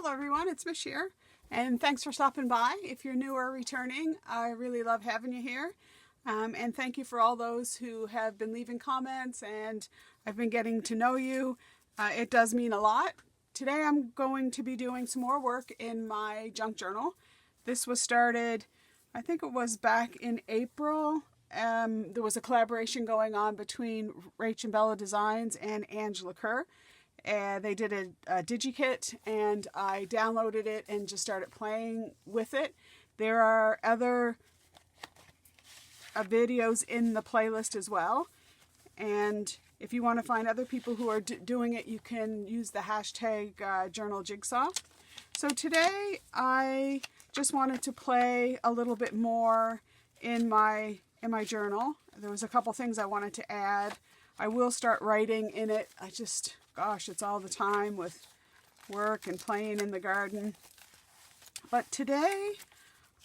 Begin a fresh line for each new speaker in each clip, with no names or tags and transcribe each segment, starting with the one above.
Hello everyone, it's Mich here, and thanks for stopping by. If you're new or returning, I really love having you here. And thank you for all those who have been leaving comments and I've been getting to know you. It does mean a lot. Today I'm going to be doing some more work in my junk journal. This was started, I think it was back in April. There was a collaboration going on between Rach and Bella Designs and Angela Kerr. They did a DigiKit and I downloaded it and just started playing with it. There are other videos in the playlist as well, and if you want to find other people who are doing it, you can use the hashtag journal jigsaw. So today I just wanted to play a little bit more in my journal. There was a couple things I wanted to add. I will start writing in it. Gosh, it's all the time with work and playing in the garden. But today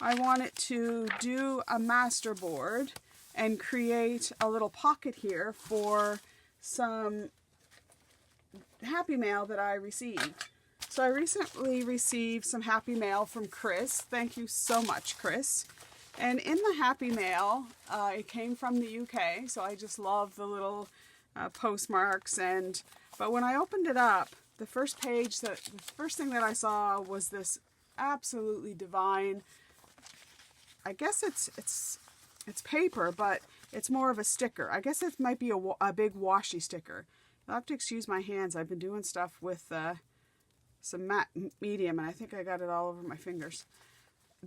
I wanted to do a masterboard and create a little pocket here for some happy mail that I received. So I recently received some happy mail from Chris. Thank you so much, Chris. And in the happy mail, it came from the UK, so I just love the little postmarks. But when I opened it up, the first thing that I saw was this absolutely divine. I guess it's paper, but it's more of a sticker. I guess it might be a big washi sticker. You'll have to excuse my hands. I've been doing stuff with some matte medium, and I think I got it all over my fingers.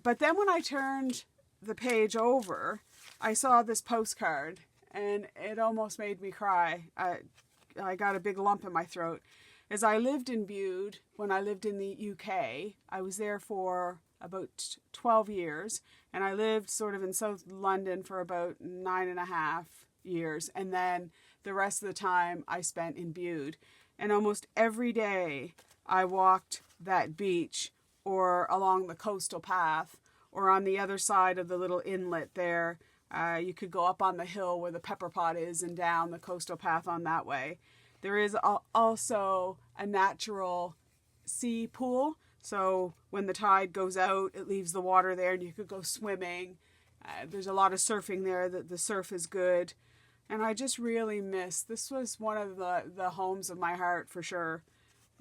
But then when I turned the page over, I saw this postcard, and it almost made me cry. I got a big lump in my throat. As I lived in Bude, when I lived in the UK, I was there for about 12 years, and I lived sort of in South London for about 9.5 years, and then the rest of the time I spent in Bude. And almost every day I walked that beach or along the coastal path or on the other side of the little inlet there. You could go up on the hill where the pepper pot is and down the coastal path on that way. There is also a natural sea pool. So when the tide goes out, it leaves the water there and you could go swimming. There's a lot of surfing there. The surf is good. And I just really miss. This was one of the homes of my heart for sure.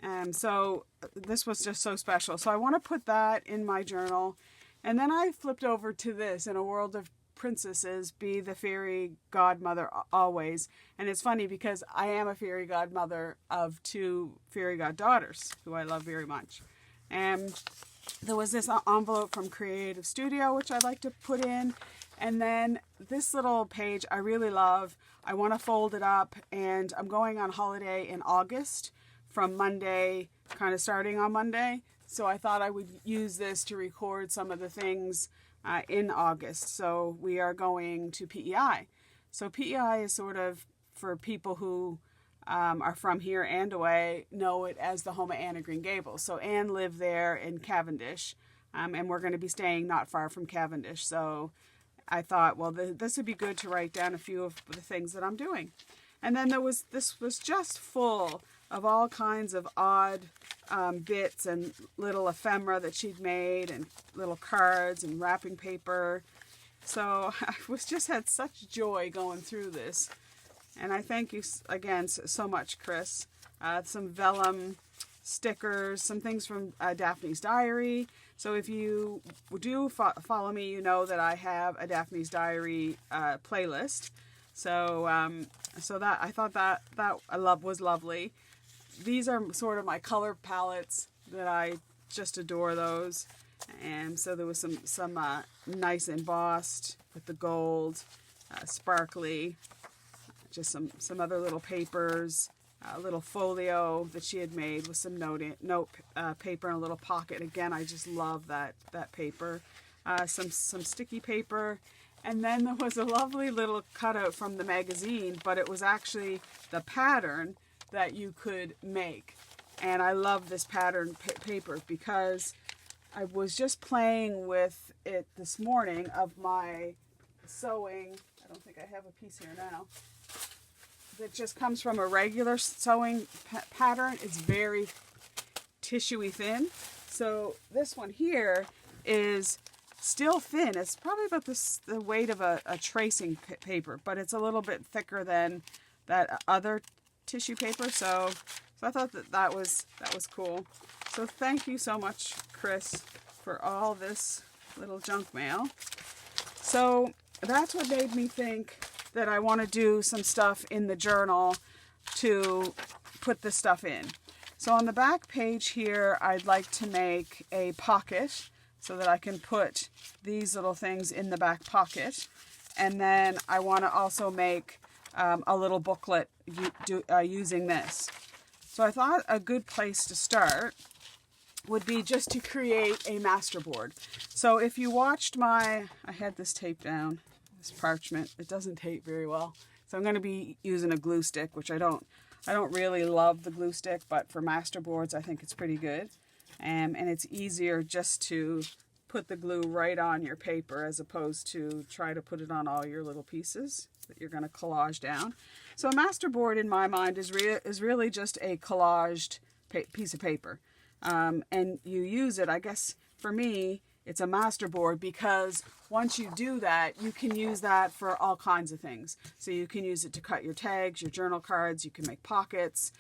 And so this was just so special. So I want to put that in my journal. And then I flipped over to this, in a world of princesses, be the fairy godmother always. And it's funny because I am a fairy godmother of 2 fairy goddaughters who I love very much. And there was this envelope from Creative Studio which I'd like to put in, and then this little page I really love. I want to fold it up, and I'm going on holiday in August from Monday, kind of starting on Monday. So I thought I would use this to record some of the things in August. So we are going to PEI. So PEI is sort of, for people who are from here and away, know it as the home of Anne of Green Gables. So Anne lived there in Cavendish, and we're going to be staying not far from Cavendish. So I thought, well, this would be good to write down a few of the things that I'm doing. And then this was just full of all kinds of odd bits and little ephemera that she'd made, and little cards and wrapping paper. So I just had such joy going through this. And I thank you again so much, Chris. Some vellum stickers, some things from Daphne's Diary. So if you do follow me, you know that I have a Daphne's Diary playlist. So that I thought that was lovely. These are sort of my color palettes that I just adore those. And so there was some nice embossed with the gold, sparkly, just some other little papers, a little folio that she had made with some note paper and a little pocket. Again, I just love that paper. Some sticky paper. And then there was a lovely little cutout from the magazine, but it was actually the pattern that you could make. And I love this pattern paper because I was just playing with it this morning of my sewing. I don't think I have a piece here now. That just comes from a regular sewing pattern. It's very tissuey thin. So this one here is still thin. It's probably about the weight of a tracing paper, but it's a little bit thicker than that other tissue paper. So I thought that was cool. So thank you so much, Chris, for all this little junk mail. So that's what made me think that I want to do some stuff in the journal to put this stuff in. So on the back page here, I'd like to make a pocket so that I can put these little things in the back pocket. And then I want to also make a little booklet using this. So I thought a good place to start would be just to create a masterboard. So if you watched I had this taped down, this parchment. It doesn't tape very well. So I'm going to be using a glue stick, which I don't really love the glue stick, but for masterboards I think it's pretty good. And it's easier just to put the glue right on your paper as opposed to try to put it on all your little pieces that you're going to collage down. So a masterboard in my mind is really just a collaged piece of paper. And you use it, I guess for me, it's a masterboard because once you do that, you can use that for all kinds of things. So you can use it to cut your tags, your journal cards, you can make pockets,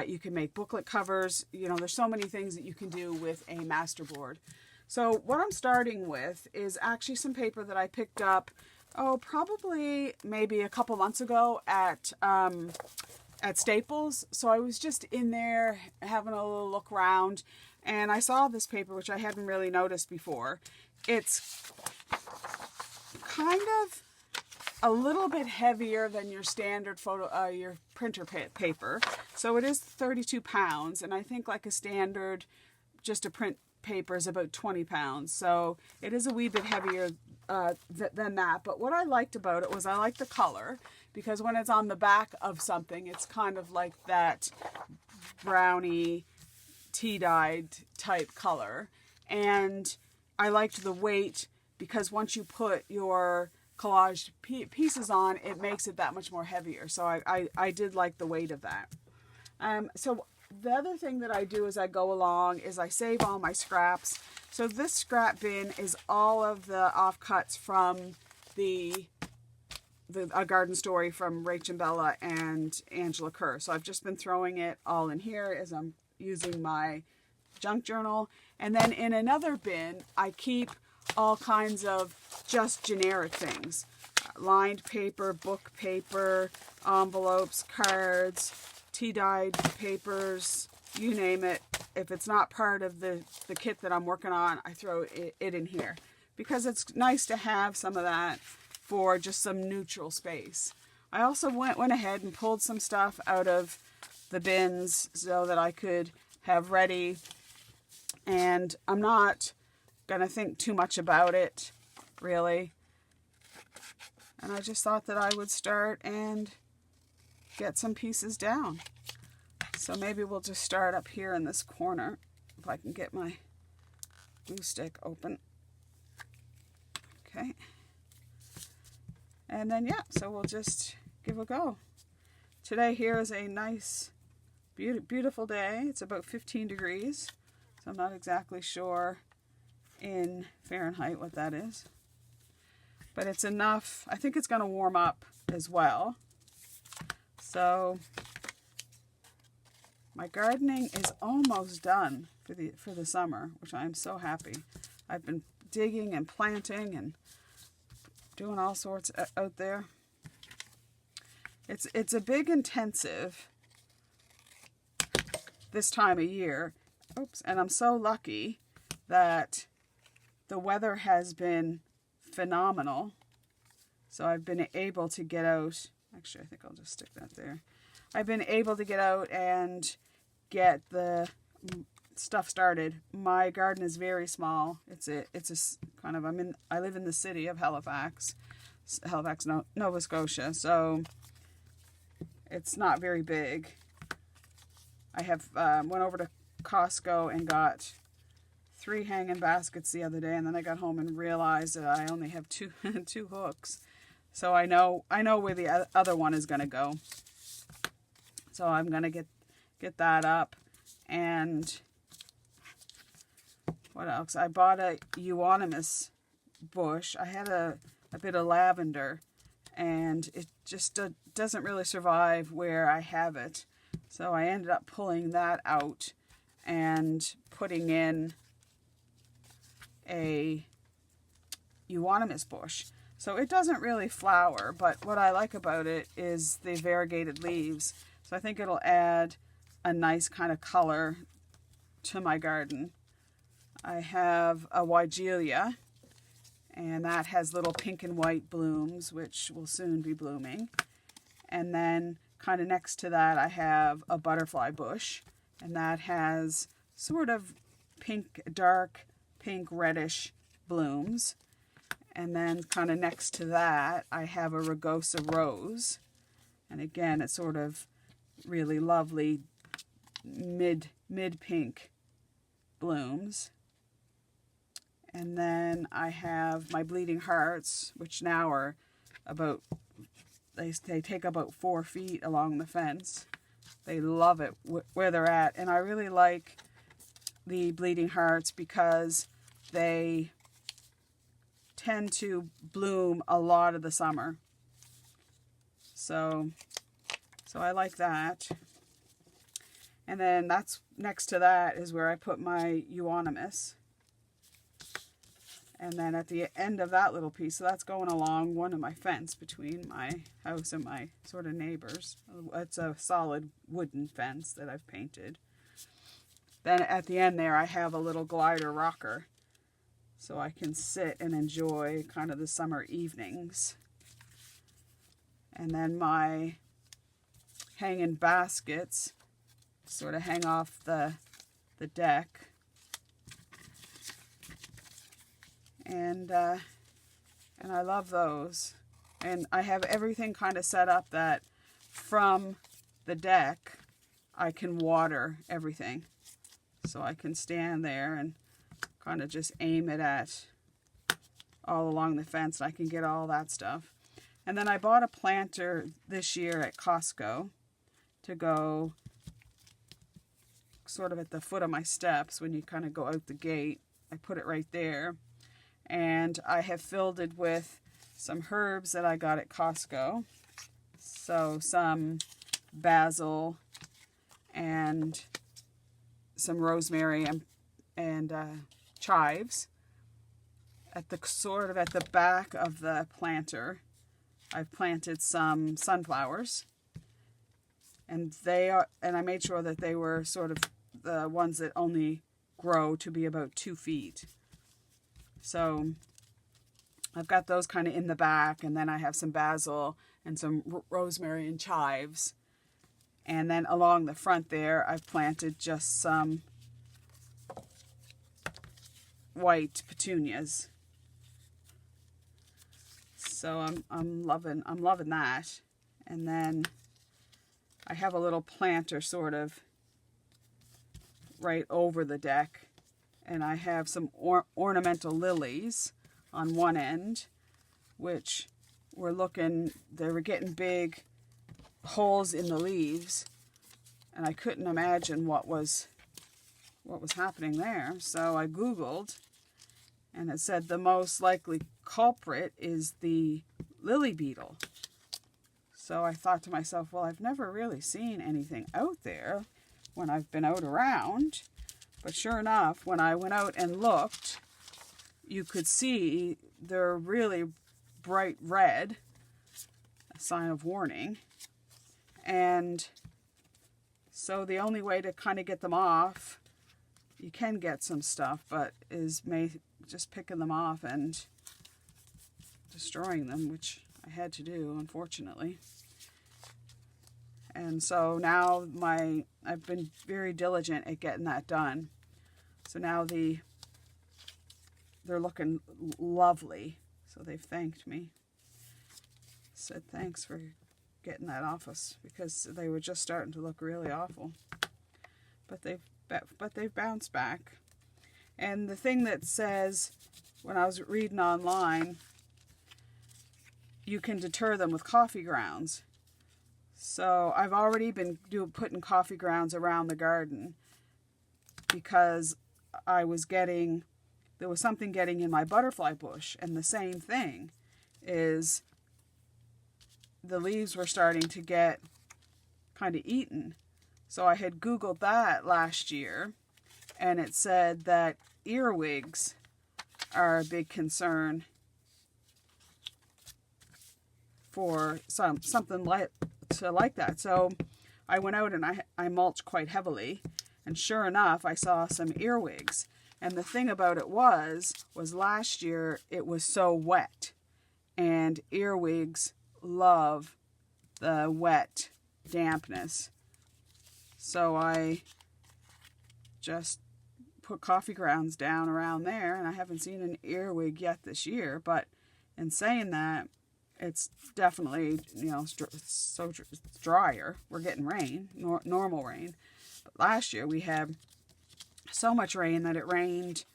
you can make booklet covers. You know, there's so many things that you can do with a masterboard. So what I'm starting with is actually some paper that I picked up, probably maybe a couple months ago at Staples. So I was just in there having a little look around, and I saw this paper, which I hadn't really noticed before. It's kind of a little bit heavier than your standard your printer paper. So it is 32 pounds, and I think like a standard, just a print paper is about 20 pounds. So it is a wee bit heavier than that. But what I liked about it was I liked the color, because when it's on the back of something, it's kind of like that browny, tea-dyed type color. And I liked the weight, because once you put your collaged pieces on, it makes it that much more heavier. So I did like the weight of that. So the other thing that I do as I go along is I save all my scraps. So this scrap bin is all of the offcuts from A Garden Story from Rach and Bella and Angela Kerr. So I've just been throwing it all in here as I'm using my junk journal. And then in another bin, I keep all kinds of just generic things. Lined paper, book paper, envelopes, cards, tea-dyed papers, you name it. If it's not part of the kit that I'm working on, I throw it in here, because it's nice to have some of that for just some neutral space. I also went ahead and pulled some stuff out of the bins so that I could have ready, and I'm not gonna think too much about it really, and I just thought that I would start and get some pieces down. So maybe we'll just start up here in this corner, if I can get my glue stick open. Okay. And then, yeah, so we'll just give a go. Today here is a nice, beautiful day. It's about 15 degrees. So I'm not exactly sure in Fahrenheit what that is. But it's enough. I think it's going to warm up as well. So my gardening is almost done for the summer, which I am so happy. I've been digging and planting and doing all sorts out there. It's a big intensive this time of year. Oops, and I'm so lucky that the weather has been phenomenal. So I've been able to get out. Actually, I think I'll just stick that there. I've been able to get out and get the stuff started. My garden is very small. It's a kind of, I live in the city of Halifax, Nova Scotia. So it's not very big. I have went over to Costco and got 3 hanging baskets the other day, and then I got home and realized that I only have two hooks. So I know where the other one is going to go. So I'm going to get that up and what else? I bought a euonymus bush. I had a bit of lavender, and it just doesn't really survive where I have it. So I ended up pulling that out and putting in a euonymus bush. So it doesn't really flower, but what I like about it is the variegated leaves. So I think it'll add a nice kind of color to my garden. I have a Weigelia, and that has little pink and white blooms, which will soon be blooming. And then kind of next to that, I have a butterfly bush, and that has sort of pink, dark pink reddish blooms. And then kind of next to that, I have a rugosa rose. And again, it's sort of really lovely mid-pink blooms. And then I have my bleeding hearts, which now are about, they take about 4 feet along the fence. They love it where they're at. And I really like the bleeding hearts because they tend to bloom a lot of the summer. So I like that. And then that's next to that is where I put my euonymus. And then at the end of that little piece, so that's going along one of my fence between my house and my sort of neighbors. It's a solid wooden fence that I've painted. Then at the end there, I have a little glider rocker, so I can sit and enjoy kind of the summer evenings. And then my hanging baskets sort of hang off the deck. And I love those. And I have everything kind of set up that from the deck I can water everything. So I can stand there and kind of just aim it at all along the fence, and I can get all that stuff. And then I bought a planter this year at Costco to go sort of at the foot of my steps when you kind of go out the gate. I put it right there. And I have filled it with some herbs that I got at Costco. So some basil and some rosemary and chives. At the back of the planter, I've planted some sunflowers. And I made sure that they were sort of the ones that only grow to be about 2 feet. So I've got those kind of in the back, and then I have some basil and some rosemary and chives. And then along the front there, I've planted just some white petunias. So I'm loving that. And then I have a little planter sort of right over the deck. And I have some ornamental lilies on one end, which they were getting big holes in the leaves, and I couldn't imagine what was happening there. So I Googled, and it said the most likely culprit is the lily beetle. So I thought to myself, well, I've never really seen anything out there when I've been out around. But sure enough, when I went out and looked, you could see they're really bright red, a sign of warning. And so the only way to kind of get them off, you can get some stuff, but is just picking them off and destroying them, which I had to do, unfortunately. And so now I've been very diligent at getting that done. So now they're looking lovely. So they've thanked me. Said thanks for getting that off us, because they were just starting to look really awful. But they've bounced back. And the thing that says, when I was reading online, you can deter them with coffee grounds. So I've already been putting coffee grounds around the garden, because there was something getting in my butterfly bush, and the same thing is the leaves were starting to get kind of eaten. So I had Googled that last year, and it said that earwigs are a big concern for something like that. So I went out and I mulched quite heavily, and sure enough, I saw some earwigs. And the thing about it was last year it was so wet, and earwigs love the wet dampness. So I just put coffee grounds down around there, and I haven't seen an earwig yet this year. But in saying that, it's definitely, it's drier. We're getting rain, normal rain. But last year we had so much rain that it rained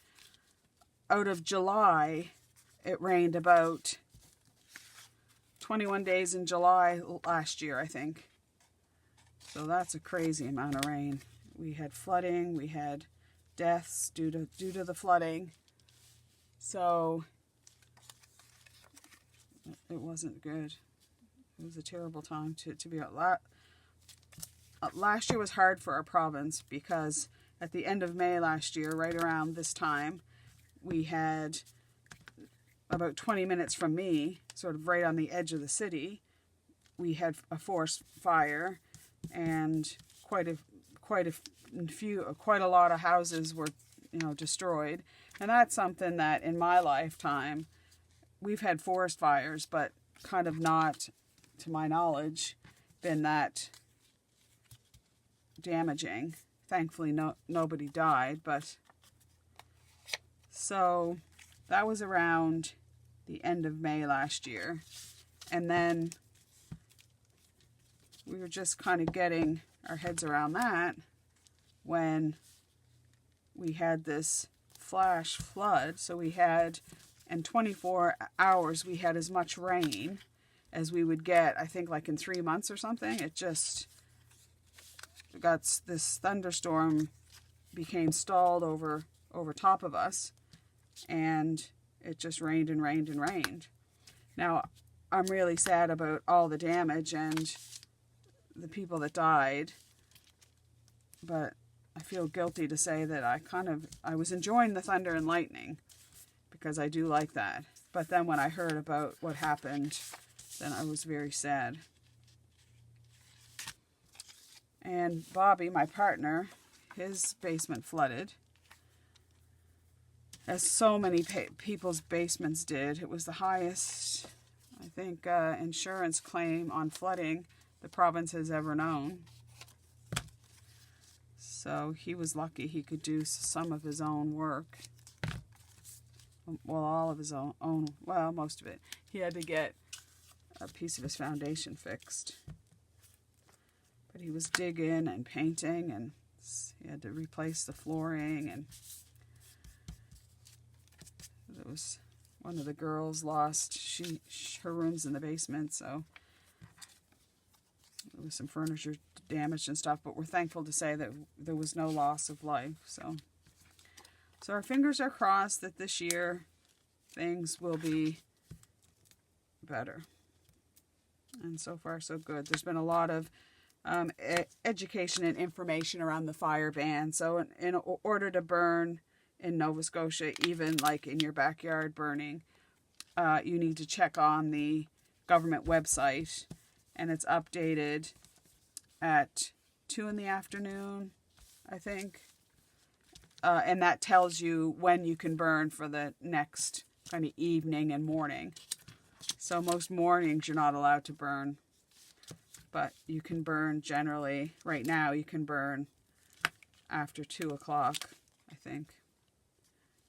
out of July. It rained about 21 days in July last year, I think. So that's a crazy amount of rain. We had flooding, we had deaths due to the flooding. So it wasn't good. It was a terrible time to be out. Last year was hard for our province because at the end of May last year, right around this time, we had about 20 minutes from me, sort of right on the edge of the city, we had a forest fire, and quite a lot of houses were, destroyed. And that's something that in my lifetime, we've had forest fires, but kind of not, to my knowledge, been that damaging. Thankfully, nobody died, but so that was around the end of May last year. And then we were just kind of getting our heads around that when we had this flash flood. So we had, in 24 hours, we had as much rain as we would get, I think, like in 3 months or something. It just got, this thunderstorm became stalled over top of us, and it just rained and rained and rained. Now, I'm really sad about all the damage and the people that died, but I feel guilty to say that I was enjoying the thunder and lightning because I do like that. But then when I heard about what happened, then I was very sad. And Bobby, my partner, his basement flooded, as so many people's basements did. It was the highest, I think, insurance claim on flooding the province has ever known. So he was lucky he could do some of his own work. Well, all of his own, well, most of it. He had to get a piece of his foundation fixed. But he was digging and painting, and he had to replace the flooring, and there was one of the girls lost her room's in the basement, so there was some furniture damaged and stuff, but we're thankful to say that there was no loss of life. So our fingers are crossed that this year things will be better. And so far, so good. There's been a lot of education and information around the fire ban. So in order to burn in Nova Scotia, even like in your backyard burning, you need to check on the government website, and it's updated at 2 in the afternoon, I think. And that tells you when you can burn for the next kind of evening and morning. So most mornings you're not allowed to burn, but you can burn generally. Right now you can burn after 2 o'clock, I think.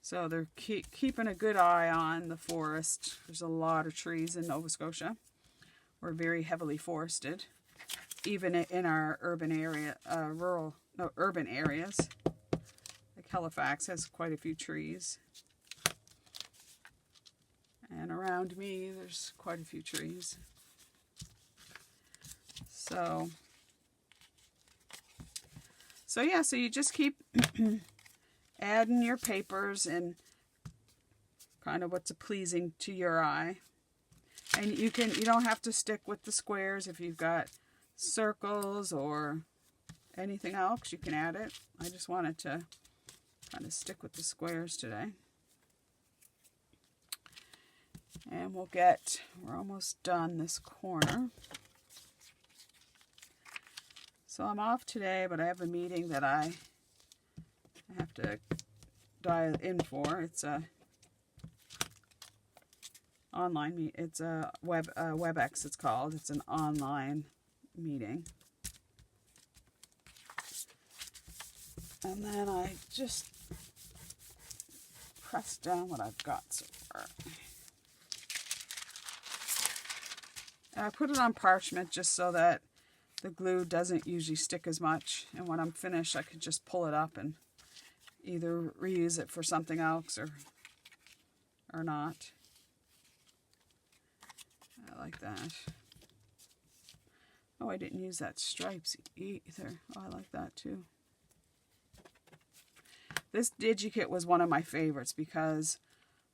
So they're keeping a good eye on the forest. There's a lot of trees in Nova Scotia. We're very heavily forested, even in our urban area, urban areas. Like Halifax has quite a few trees. And around me, there's quite a few trees. So yeah, so you just keep add in your papers and kind of what's pleasing to your eye. And you don't have to stick with the squares. If you've got circles or anything else, you can add it. I just wanted to kind of stick with the squares today. And we're almost done this corner. So I'm off today, but I have a meeting that I have to dial in for. It's a online meet. It's a WebEx. It's called. It's an online meeting. And then I just press down what I've got so far. And I put it on parchment just so that the glue doesn't usually stick as much. And when I'm finished, I could just pull it up and either reuse it for something else or not. I like that. Oh, I didn't use that stripes either. Oh, I like that too. This DigiKit was one of my favorites because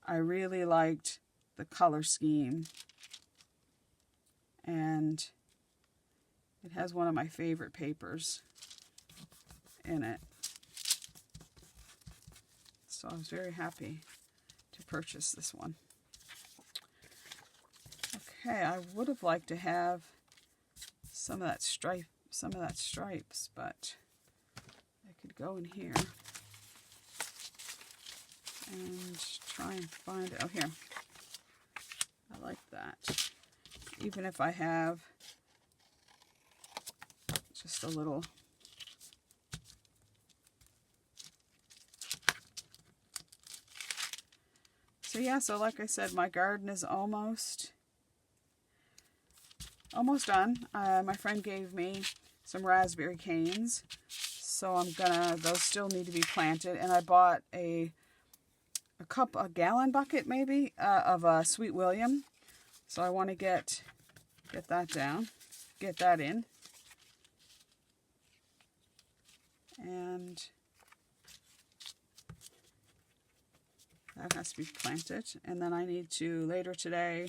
I really liked the color scheme. And it has one of my favorite papers in it. So I was very happy to purchase this one. Okay, I would have liked to have some of that stripes, but I could go in here and try and find it. Oh, here. I like that. Even if I have just a little. So yeah, so like I said, my garden is almost done. My friend gave me some raspberry canes, so those still need to be planted. And I bought a gallon bucket maybe of Sweet William. So I want to get that down, get that in. And that has to be planted. And then I need to, later today,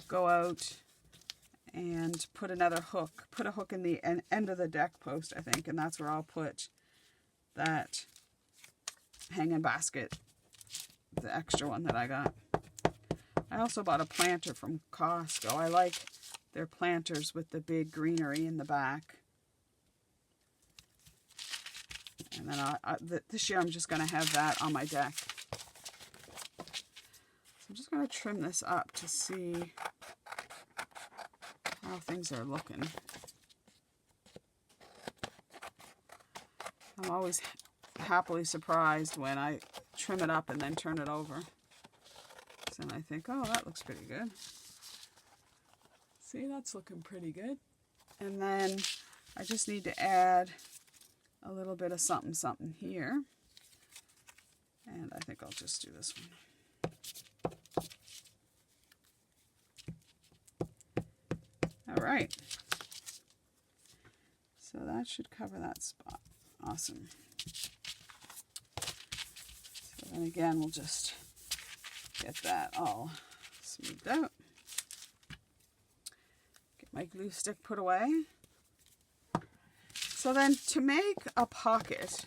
go out and put a hook in the end of the deck post, I think. And that's where I'll put that hanging basket, the extra one that I got. I also bought a planter from Costco. I like their planters with the big greenery in the back. And then this year I'm just going to have that on my deck. So I'm just going to trim this up to see how things are looking. I'm always happily surprised when I trim it up and then turn it over. And I think, oh, that looks pretty good. See, that's looking pretty good. And then I just need to add a little bit of something here. And I think I'll just do this one. All right. So that should cover that spot. Awesome. So then again, we'll just get that all smoothed out. Get my glue stick put away. So then to make a pocket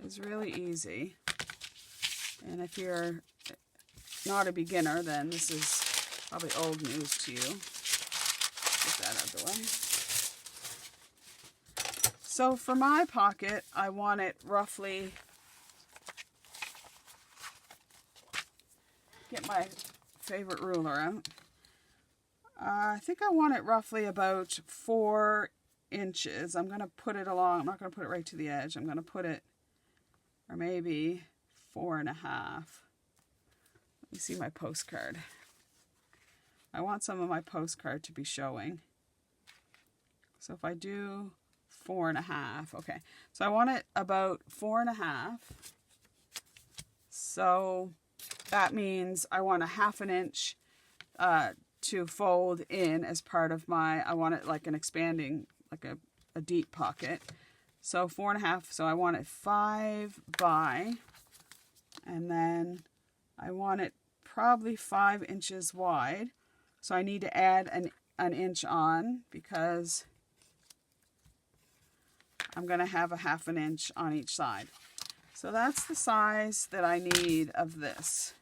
is really easy. And if you're not a beginner, then this is probably old news to you. Get that out of the way. So for my pocket, I want it roughly, get my favorite ruler out. I think I want it roughly about 4 inches. I'm going to put it along. I'm not going to put it right to the edge. I'm going to put it, or maybe 4.5. Let me see my postcard. I want some of my postcard to be showing. So if I do 4.5, okay. So I want it about 4.5. So that means I want a 1/2 inch to fold in as part of my, I want it like an expanding, like a deep pocket. So 4.5, so I want it 5 by, and then I want it probably 5 inches wide. So I need to add an inch on because I'm going to have a 1/2 inch on each side. So that's the size that I need of this.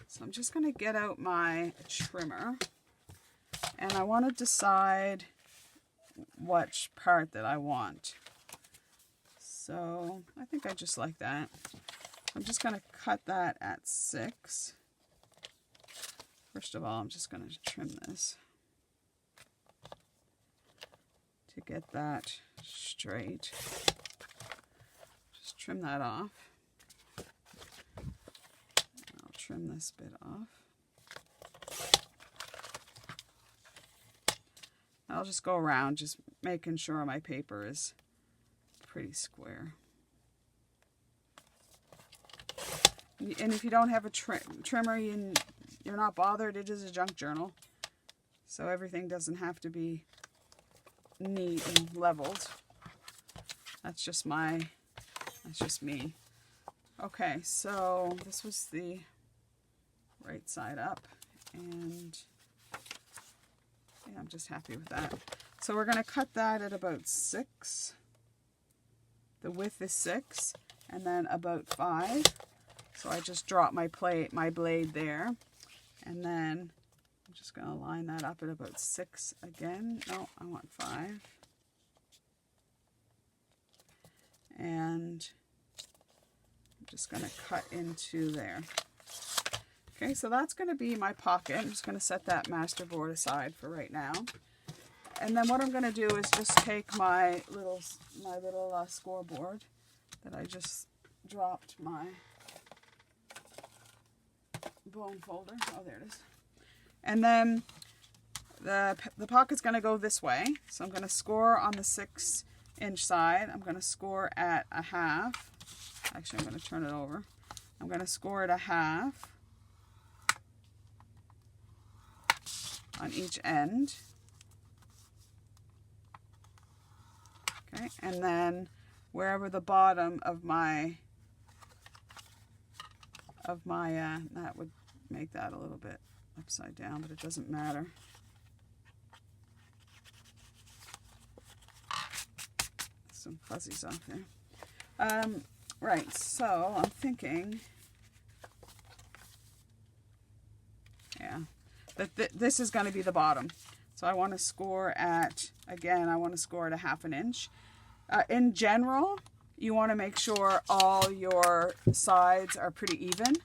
So I'm just going to get out my trimmer, and I want to decide which part that I want. So I think I just like that. I'm just going to cut that at 6. First of all, I'm just going to trim this to get that straight. Just trim that off. I'll trim this bit off. I'll just go around, just making sure my paper is pretty square. And if you don't have a trimmer, you're not bothered. It is a junk journal, so everything doesn't have to be neat and leveled. That's just me. Okay, so this was the right side up, and yeah, I'm just happy with that. So we're going to cut that at about 6. The width is 6, and then about 5. So I just drop my blade there, and then I'm just going to line that up at about 6 again. No, I want 5. And I'm just going to cut into there. Okay, so that's going to be my pocket. I'm just going to set that masterboard aside for right now. And then what I'm going to do is just take my little scoreboard that I just dropped my bone folder. Oh, there it is. And then the pocket's going to go this way. So I'm going to score on the 6-inch side. I'm going to score at 1/2. Actually, I'm going to turn it over. I'm going to score at 1/2 on each end. Okay, and then wherever the bottom of my that would make that a little bit upside down, but it doesn't matter. Some fuzzies off there. Right, so I'm thinking, yeah, that this is going to be the bottom. So I want to score at, again, I want to score at a 1/2 inch. In general, you want to make sure all your sides are pretty even.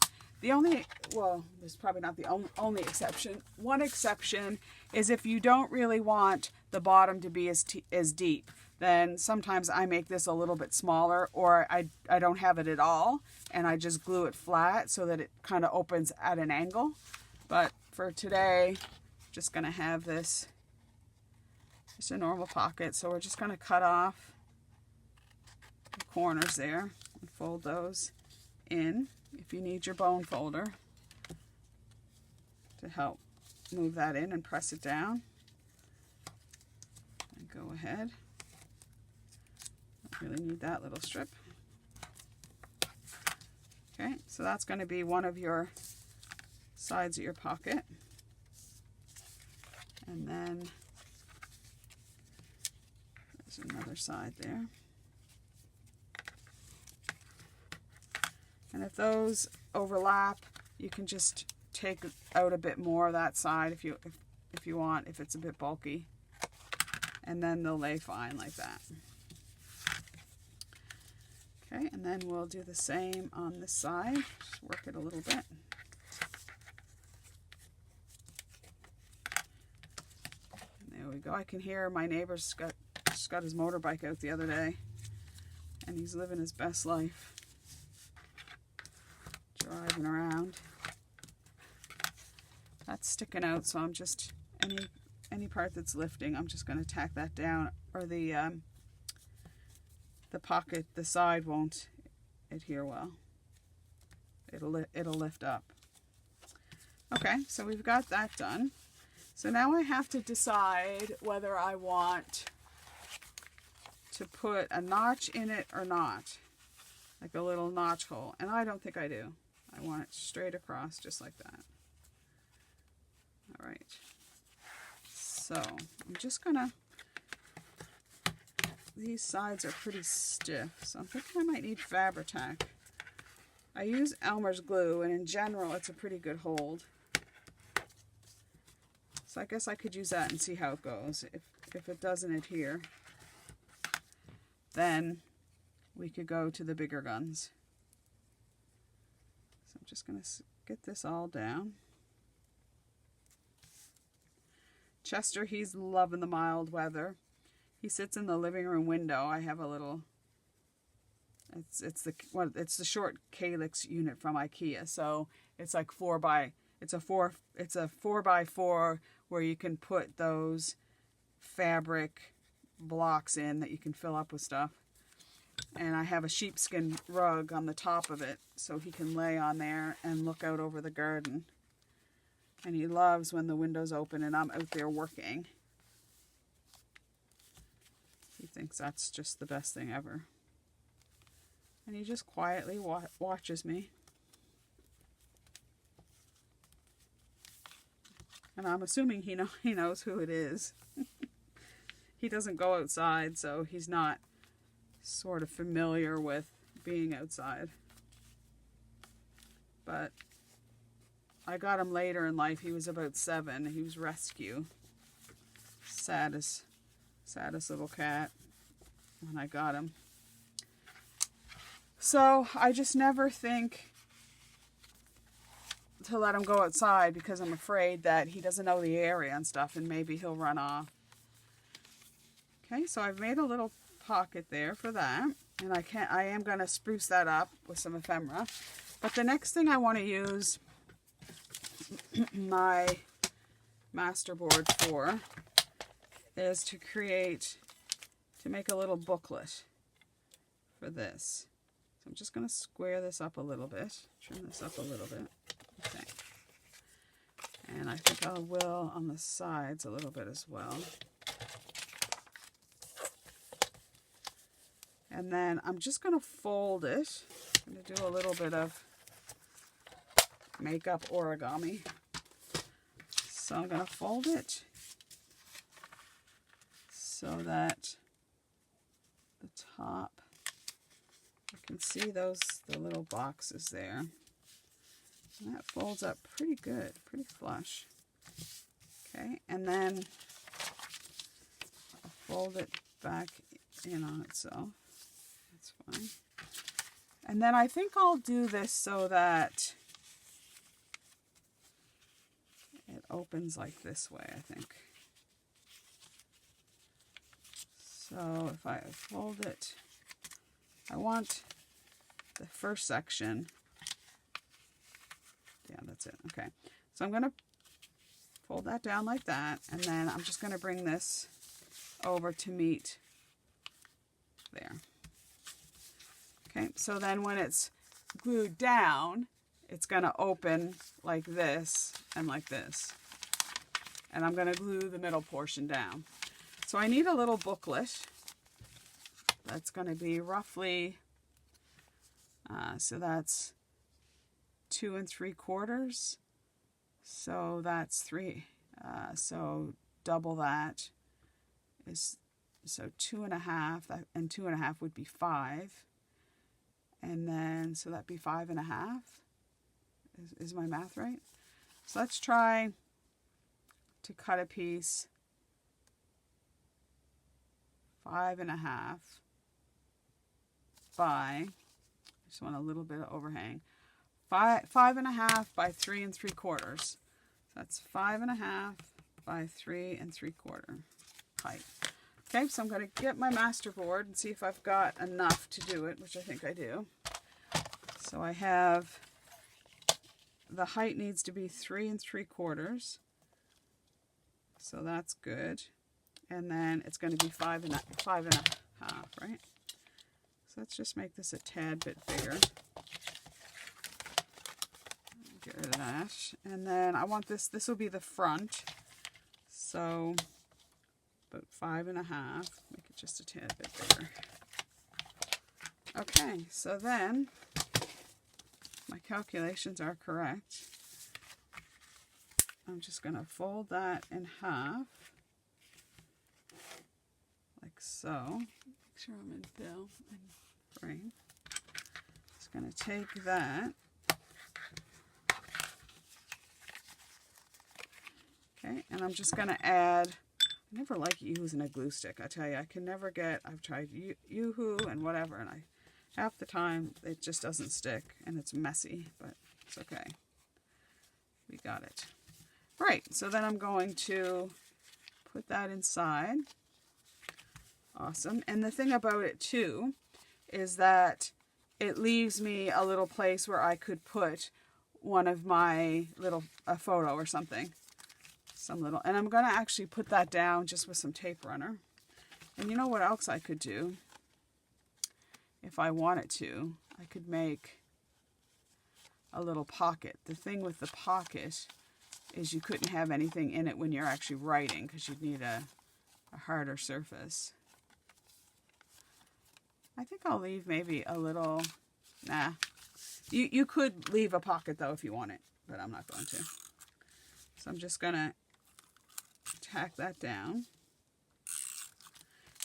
The only, well, there's probably not the only exception. One exception is if you don't really want the bottom to be as deep, then sometimes I make this a little bit smaller, or I don't have it at all, and I just glue it flat so that it kind of opens at an angle. But for today, just going to have this just a normal pocket. So we're just going to cut off the corners there and fold those in. If you need your bone folder to help move that in and press it down, and go ahead. Don't really need that little strip. Okay, so that's going to be one of your sides of your pocket. And then there's another side there. And if those overlap, you can just take out a bit more of that side if you want, if it's a bit bulky. And then they'll lay fine like that. Okay, and then we'll do the same on this side. Just work it a little bit. There we go. I can hear my neighbor's just got his motorbike out the other day, and he's living his best life, driving around. That's sticking out, so I'm just any part that's lifting, I'm just going to tack that down, or the pocket, the side won't adhere well. It'll lift up. Okay, so we've got that done. So now I have to decide whether I want to put a notch in it or not. Like a little notch hole. And I don't think I do. I want it straight across just like that. Alright. So, I'm just gonna... These sides are pretty stiff, so I'm thinking I might need Fabri-Tac. I use Elmer's glue, and in general, it's a pretty good hold. So I guess I could use that and see how it goes. If it doesn't adhere, then we could go to the bigger guns. So I'm just going to get this all down. Chester, he's loving the mild weather. He sits in the living room window. I have a little... It's the short calyx unit from IKEA. So it's like 4x4 where you can put those fabric blocks in that you can fill up with stuff. And I have a sheepskin rug on the top of it so he can lay on there and look out over the garden. And he loves when the window's open and I'm out there working. He thinks that's just the best thing ever. And he just quietly watches me. And I'm assuming he knows who it is. He doesn't go outside, so he's not sort of familiar with being outside. But I got him later in life. He was about 7. He was rescue. Saddest little cat when I got him. So I just never think to let him go outside because I'm afraid that he doesn't know the area and stuff and maybe he'll run off. Okay, so I've made a little pocket there for that. And I am going to spruce that up with some ephemera. But the next thing I want to use my masterboard for is to make a little booklet for this. So I'm just going to square this up a little bit, trim this up a little bit. Okay. And I think I will on the sides a little bit as well. And then I'm just going to fold it. I'm going to do a little bit of makeup origami. So I'm going to fold it so that the top, you can see the little boxes there. And that folds up pretty good, pretty flush. Okay, and then I'll fold it back in on itself. That's fine. And then I think I'll do this so that it opens like this way, I think. So if I fold it, I want the first section. Yeah, that's it. Okay. So I'm going to fold that down like that, and then I'm just going to bring this over to meet there. Okay, so then when it's glued down, it's going to open like this and like this. And I'm going to glue the middle portion down. So I need a little booklet that's going to be roughly, so that's 2 3/4. So that's 3. So double that is, so 2.5, and 2.5 would be 5. And then, so that'd be 5.5. Is my math right? So let's try to cut a piece 5.5 by, I just want a little bit of overhang, 5.5 by 3 3/4. So that's 5.5 by 3 3/4 height. Okay, so I'm going to get my masterboard and see if I've got enough to do it, which I think I do. So I have, the height needs to be 3 3/4. So that's good. And then it's going to be 5.5, right? So let's just make this a tad bit bigger. Get rid of that. And then I want this will be the front. So about 5.5, make it just a tad bit bigger. Okay, so then my calculations are correct. I'm just going to fold that in half, like so. Make sure I'm in fill and frame. Just going to take that. Okay, and I'm just going to add, I never like using a glue stick. I tell you, I can never get, I've tried Yoo-hoo and whatever, and half the time it just doesn't stick and it's messy, but it's okay. We got it. Right, so then I'm going to put that inside. Awesome. And the thing about it too is that it leaves me a little place where I could put one of my little, a photo or something. And I'm going to actually put that down just with some tape runner. And you know what else I could do? If I wanted to, I could make a little pocket. The thing with the pocket is you couldn't have anything in it when you're actually writing because you'd need a harder surface. I think I'll leave maybe a little, nah. You could leave a pocket though if you want it, but I'm not going to. So I'm just going to tack that down.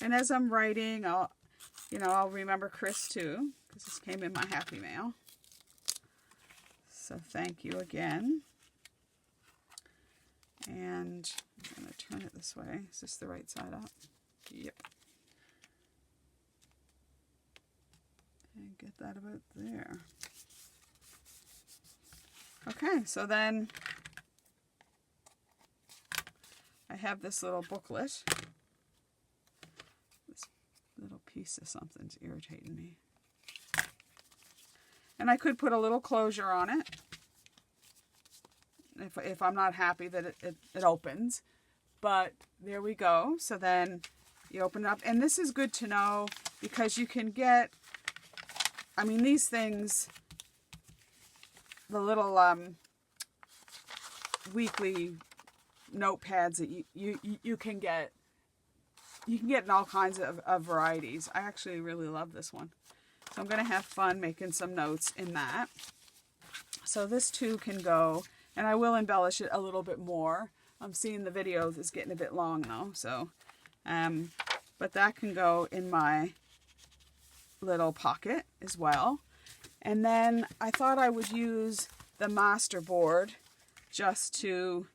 And as I'm writing, I'll remember Chris too, because this came in my Happy Mail. So thank you again. And I'm going to turn it this way. Is this the right side up? Yep. And get that about there. Okay, so then I have this little booklet. This little piece of something's irritating me. And I could put a little closure on it if I'm not happy that it opens. But there we go. So then you open it up. And this is good to know because you can get, I mean, these things, the little weekly notepads that you can get in all kinds of varieties. I actually really love this one. So I'm going to have fun making some notes in that. So this too can go, and I will embellish it a little bit more. I'm seeing the video is getting a bit long though, so but that can go in my little pocket as well. And then I thought I would use the masterboard just to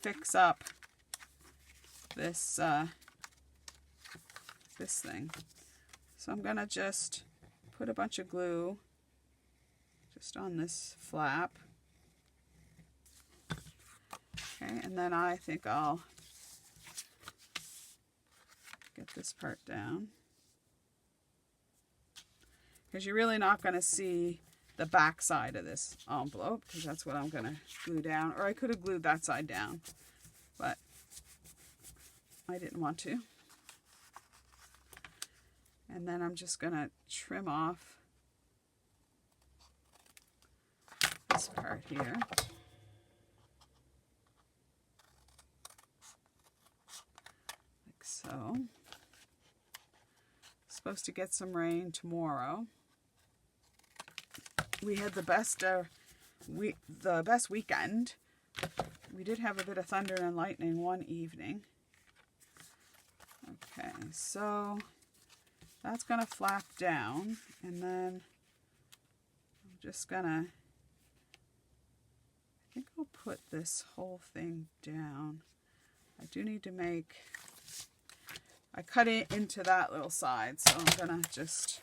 fix up this this thing. So I'm gonna just put a bunch of glue just on this flap. Okay, and then I think I'll get this part down, because you're really not going to see the back side of this envelope, because that's what I'm going to glue down. Or I could have glued that side down, but I didn't want to. And then I'm just going to trim off this part here. Like so. Supposed to get some rain tomorrow. We had the best weekend. We did have a bit of thunder and lightning one evening. Okay, so that's gonna flap down, and then I'm just gonna, I think I'll put this whole thing down. I do need to make, I cut it into that little side, so I'm gonna just,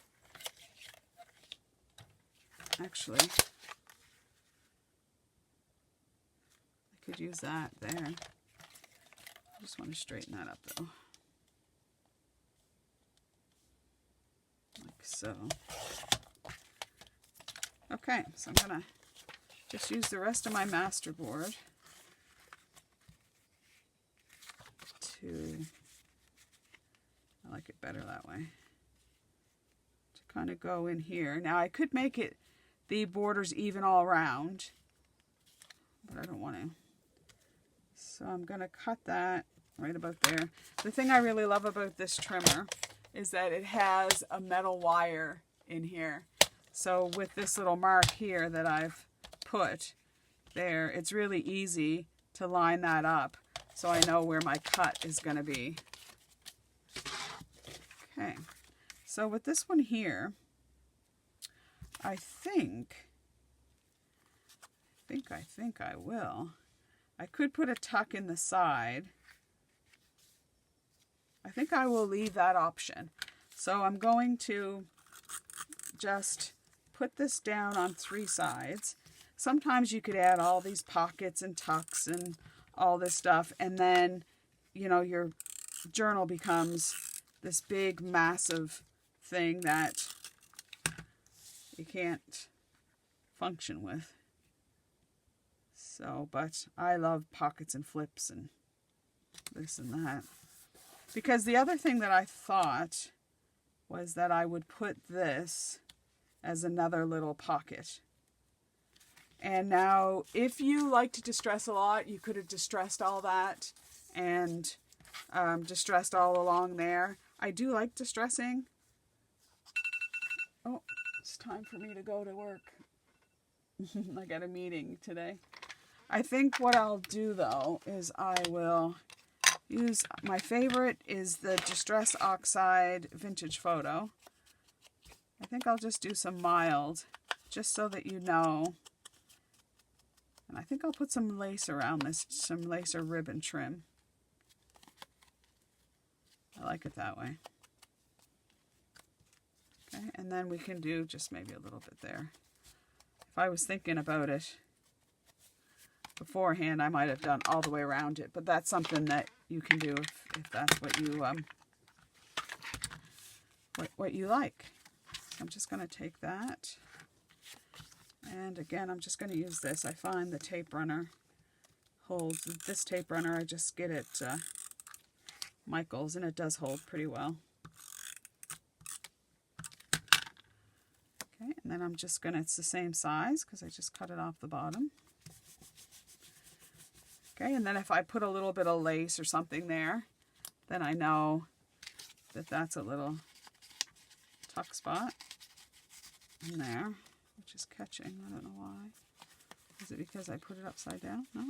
actually, I could use that there. I just want to straighten that up though. Like so. Okay, so I'm gonna just use the rest of my masterboard to, I like it better that way, to kind of go in here. Now I could make it the borders even all around, but I don't want to. So I'm going to cut that right about there. The thing I really love about this trimmer is that it has a metal wire in here. So with this little mark here that I've put there, it's really easy to line that up so I know where my cut is going to be. Okay, so with this one here, I think I will. I could put a tuck in the side. I think I will leave that option. So I'm going to just put this down on 3 sides. Sometimes you could add all these pockets and tucks and all this stuff, and then, you know, your journal becomes this big, massive thing that you can't function with. So, but I love pockets and flips and this and that. Because the other thing that I thought was that I would put this as another little pocket. And now, if you like to distress a lot, you could have distressed all that and distressed all along there. I do like distressing. Oh, it's time for me to go to work. I got a meeting today. I think what I'll do though is I will use, my favorite is the Distress Oxide Vintage Photo. I think I'll just do some mild, just so that you know. And I think I'll put some lace around this, some lace or ribbon trim. I like it that way. Okay, and then we can do just maybe a little bit there. If I was thinking about it beforehand, I might have done all the way around it, but that's something that you can do if that's what you what you like. So I'm just going to take that, and again I'm just going to use this. I find the tape runner holds. This tape runner I just get at Michael's, and it does hold pretty well. Okay, and then I'm just going to, it's the same size because I just cut it off the bottom. Okay, and then if I put a little bit of lace or something there, then I know that that's a little tuck spot in there, which is catching. I don't know why. Is it because I put it upside down? No.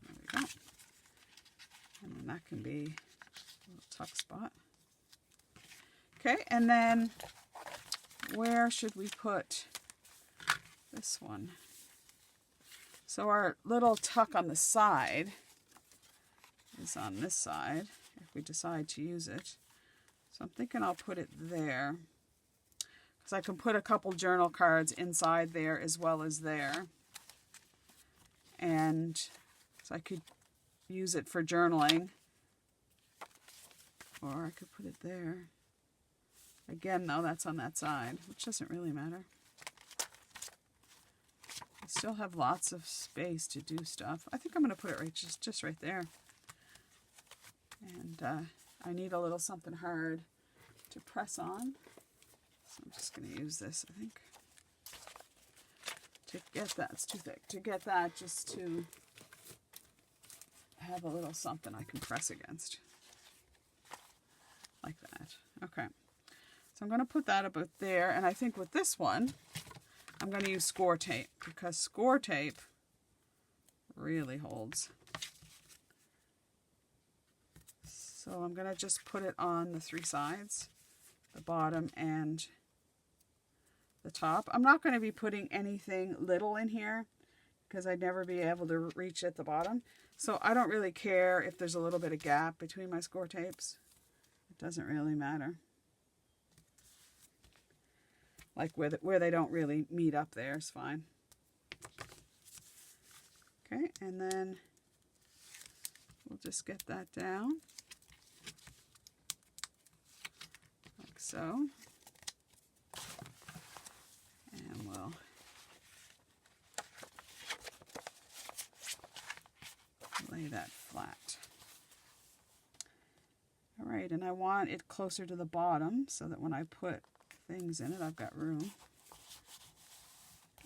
There we go. And then that can be a little tuck spot. Okay, and then where should we put this one? So our little tuck on the side is on this side, if we decide to use it. So I'm thinking I'll put it there, because I can put a couple journal cards inside there as well as there. And so I could use it for journaling, or I could put it there. Again, though, that's on that side, which doesn't really matter. I still have lots of space to do stuff. I think I'm going to put it right, just right there. And I need a little something hard to press on. So I'm just going to use this, I think. To get that, it's too thick. To get that, just to have a little something I can press against. Like that. Okay. So I'm going to put that about there, and I think with this one, I'm going to use score tape, because score tape really holds. So I'm going to just put it on the 3 sides, the bottom and the top. I'm not going to be putting anything little in here, because I'd never be able to reach at the bottom. So I don't really care if there's a little bit of gap between my score tapes. It doesn't really matter. Like where they don't really meet up there is fine. Okay, and then we'll just get that down. Like so. And we'll lay that flat. All right, and I want it closer to the bottom so that when I put things in it, I've got room.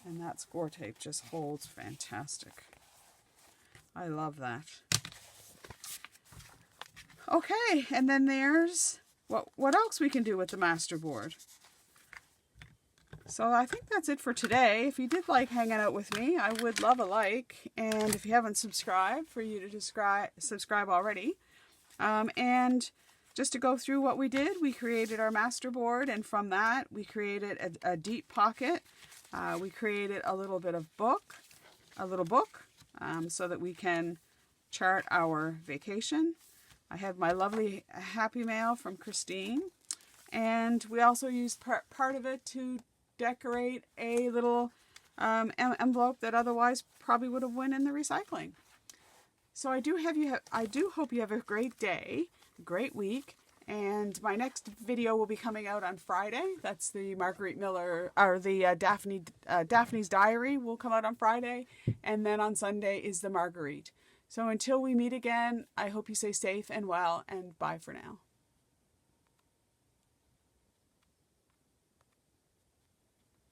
And that score tape just holds fantastic. I love that. Okay, and then there's what else we can do with the masterboard. So I think that's it for today. If you did like hanging out with me, I would love a like. And if you haven't subscribed, for you to subscribe already. And just to go through what we did, we created our masterboard, and from that we created a deep pocket. We created a little book, so that we can chart our vacation. I have my lovely Happy Mail from Christine, and we also used part of it to decorate a little envelope that otherwise probably would have went in the recycling. So I do hope you have a great day, great week, and my next video will be coming out on Friday. That's the Marguerite Miller, or the Daphne's Diary will come out on Friday, and then on Sunday is the Marguerite. So until we meet again, I hope you stay safe and well, and bye for now.